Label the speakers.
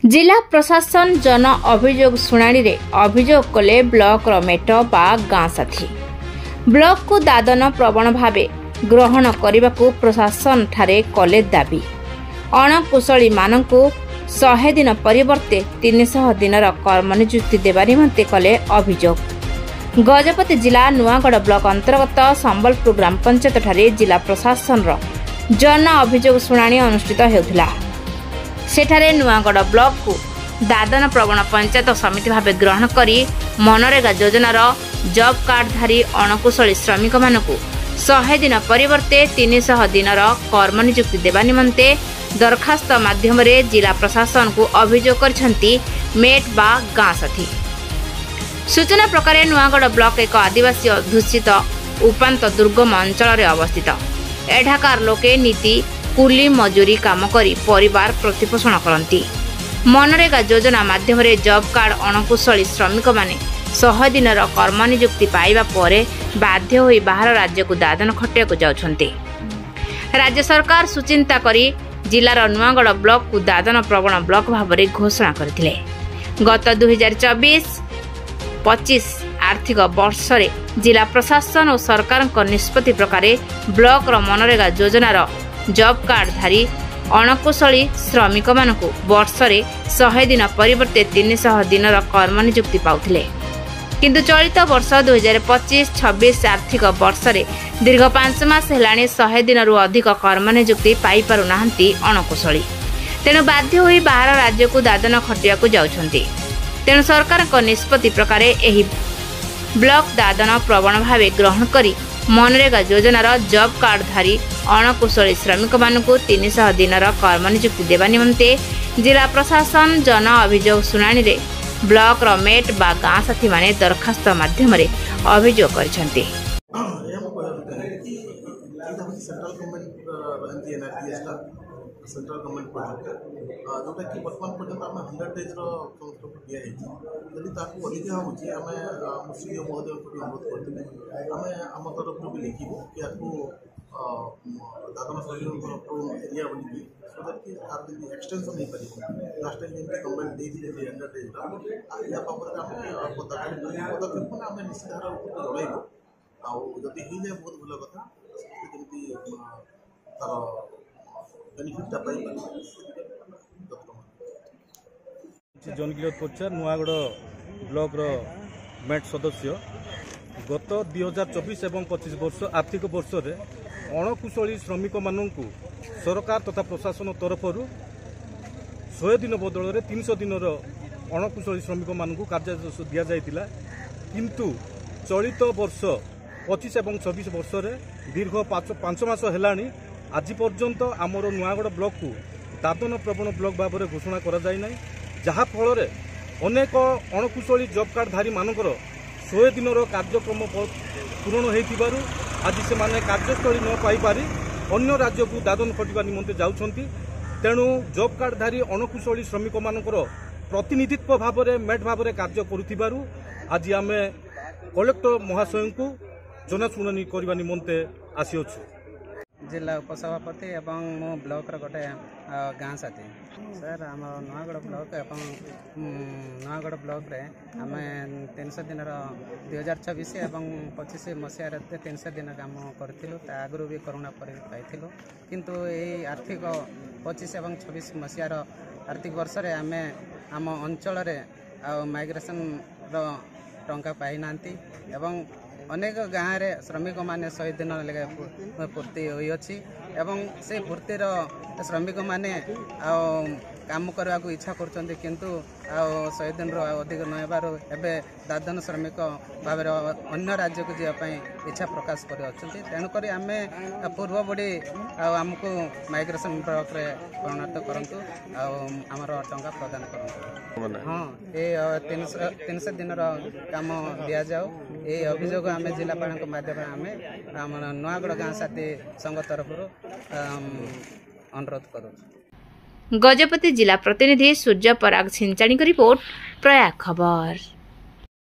Speaker 1: जिला प्रशासन जन अभियोग शुणाणी रे अभियोग कले ब्लॉक मेट बा गाँ साथी ब्लॉक को दादन प्रवण भावे ग्रहण करने को प्रशासन ठारे कले दाबी अणकुशली मानकु 100 दिन परिवर्ते 300 दिनर कर्म नियुक्ति देवा निमंते कले अभियोग। गजपति जिला नुआगढ़ ब्लॉक अंतर्गत संबलपुर ग्राम पंचायत ठारे जिला प्रशासन जन अभियोग शुणाणी अनुष्ठित हेउथिला। सेठारे नुआगढ़ ब्लॉक को दादन प्रवण पंचायत समिति भाव ग्रहण करी मनरेगा योजनार जॉब कार्डधारी अणकुशली श्रमिक मानकु 100 दिन परिवर्ते 300 दिनर कर्म नियुक्ति देवा निमंते दरखास्त माध्यम जिला प्रशासन को अभियोग करछंती मेट बा गाँ साथी। सूचना प्रकार नुआगढ़ ब्लॉक एक आदिवासी अध्युषित उपांत दुर्गम अंचल अवस्थित। एठाकार लोके नीति कुली मजूरी काम करी परिवार प्रतिपोषण करती। मनरेगा योजना माध्यम जॉब कार्ड अणकुशली श्रमिक माने 100 दिनर कर्म नियुक्ति पाइबा परे बाध्य होई बाहर राज्य को दादन खटिया को जाउछंती। राज्य सरकार सुचिंता करी जिलार नुआगढ़ ब्लॉक को दादन प्रवण ब्लॉक भाव में घोषणा करथिले। गत 2024-25 आर्थिक वर्ष रे जिला प्रशासन और सरकार निष्पत्ति प्रकार ब्लॉक मनरेगा योजनार जॉब कार्डधारी अणकुशली श्रमिक मानकु वर्ष रे 100 दिन परिवर्ते 300 दिनर कर्म नियुक्ति पाउथिले। किंतु चलित वर्ष 2025-26 आर्थिक वर्ष रे दीर्घ 5 मास हेलाणी 100 दिन अधिक कर्म नियुक्ति पाई पारु नाहंती अणकुशली। तेणु बाध्य होई बाहर राज्य को दादन खटिया को जाउछंती। तेणु सरकार निष्पत्ति प्रकार एही ब्लॉक दादन प्रवण भावे ग्रहण करी मनरेगा योजनार जॉब कार्डधारी अणकुशली श्रमिक मानकु 300 दिनर कर्म नियुक्ति देवा निमंते जिला प्रशासन जन अभियोग शुणाणी रे ब्लॉक मेट बा गाँ साथी माने दरखास्त माध्यम अभियोग करछंती।
Speaker 2: सेंट्रल गवर्नमेंट प्रोजेक्ट जोटा कि वर्तमान पर्यटन आम 100 डेज दिखाई यदि अधिक होगी आम सीओ महोदय को अनुरोध करते आम आम तरफ भी लिखू कि आपको दादन श्रमिक एरिया बोलिकी सो दैट कि आप एक्सटेंशन नहीं पार लास्ट टाइम जमी गवर्नमेंट देते 100 डेज या बाबद आम पदक्षेप आम निश्चित हार जनइबू आदि हो जाए बहुत भल कथा जमी तार
Speaker 3: जन किलोद पचार नुआगढ़ ब्लॉक मेट सदस्य गत 2024 एवं 25 वर्ष आर्थिक वर्ष रे अणकुशली श्रमिक मानू सरकार तथा प्रशासन तरफ 100 दिन बदल में 300 दिन अणकुशली श्रमिक मानू कार्य दि जाइतिला। किंतु चलित वर्ष 25 एवं 26 वर्ष रे दीर्घ 5 मास हेलाणी आज पर्यंत आमर नुआगढ़ ब्लॉक को दादन प्रवण ब्लॉक भाव में घोषणा करा जाय नै, जहा फल अनेक अणकुशली जॉब कार्डधारी मानकर 100 दिन कार्यक्रम पूरण होइतिबारु आज से माने कार्यस्थली न पाई पारी अन्य राज्य को दादन खटिबा निमंते जाउछंती। तेणु जॉब कार्डधारी अणकुशली श्रमिक मानकर प्रतिनिधित्व भाव में मेट भाव में कार्य करुथिबारु आज आमे कलेक्टर महाशय को जनशुणाणी करबा निमंते आसीअछु।
Speaker 4: जिला उपसभापति एवं मो ब्लॉक गोटे गाँ साथी सर आम नुआगढ़ ब्लॉक एवं नुआगढ़ ब्लॉक रे आम 300 दिन 2024 एवं 25 मसीह 300 दिन काम करूँ आगु भी कोरोना पर पाई किंतु यही आर्थिक 25 एवं 26 मसीहार आर्थिक वर्ष रे आम आम अंचल माइग्रेशन टंका पाई नांती एवं अनेक गाँव रे श्रमिक माने 100 दिन लगे पूर्ति होइछि एवं से पूर्तिर श्रमिक माने काम करने को इच्छा करछन्ते किंतु 100 दिन अधिक नबार एबे दादन श्रमिक भाव अन्य राज्य को जावाई इच्छा प्रकाश कर तेणुक आम पूर्व बड़ी आमको माइग्रेशन ब्लॉक रे परिणत करंतु आमर टंका प्रदान करंतु। हाँ ये 300 दिन काम दि जाऊ ये अभियोग आम जिलापाल माध्यम आम नुआगढ़ गाँ साथी संघ तरफ अनुरोध करूँ।
Speaker 1: गजपति जिला प्रतिनिधि सूर्य पराग छिंचाणी की रिपोर्ट प्रयाग खबर।